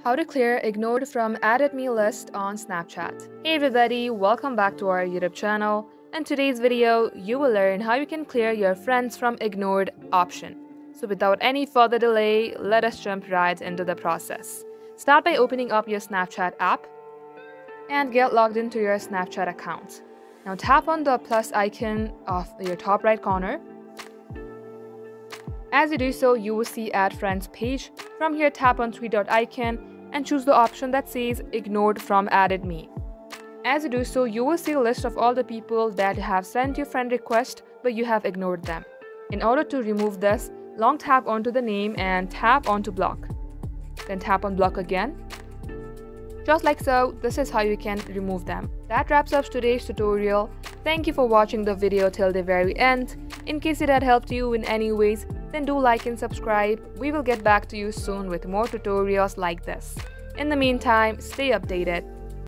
How to clear ignored from added me list on Snapchat. Hey everybody, welcome back to our YouTube channel. In today's video, you will learn how you can clear your friends from ignored option. So without any further delay, let us jump right into the process. Start by opening up your Snapchat app and get logged into your Snapchat account. Now tap on the plus icon of your top right corner. As you do so, you will see Add Friends page. From here, tap on three-dot icon and choose the option that says Ignored from Added Me. As you do so, you will see a list of all the people that have sent you friend request, but you have ignored them. In order to remove this, long tap onto the name and tap onto block. Then tap on block again. Just like so, this is how you can remove them. That wraps up today's tutorial. Thank you for watching the video till the very end. In case it had helped you in any ways, then do like and subscribe. We will get back to you soon with more tutorials like this. In the meantime, stay updated.